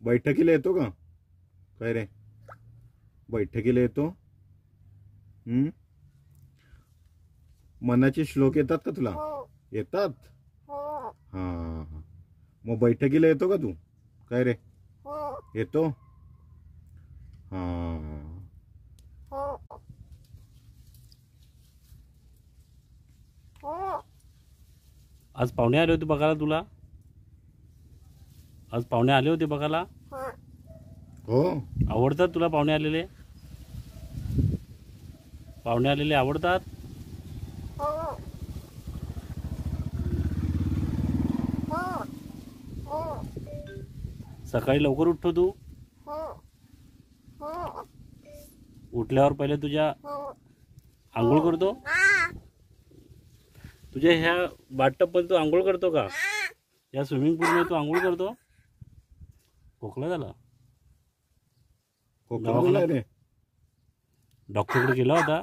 बैठकीला येतो का काय रे? बैठकीला येतो? मनाचे श्लोक येतात का तुला? येतात? हा, मग बैठकीला येतो का तू काय रे? येतो? हा, आज पाहुणे आले होते बघायला तुला? आज पाहुणे आले होते बघायला? हो. आवडतात तुला पाहुणे आलेले? पाहुणे आलेले आवडतात? सकाळी लवकर उठतो तू? उठल्यावर पहिले तुझ्या आंघोळ करतो? तुझ्या ह्या बाथटबमध्ये तू आंघोळ करतो का? या स्विमिंग पूलमध्ये तू आंघोळ करतो? खोकला झाला? खोकला रे. डॉक्टरकडे गेला होता?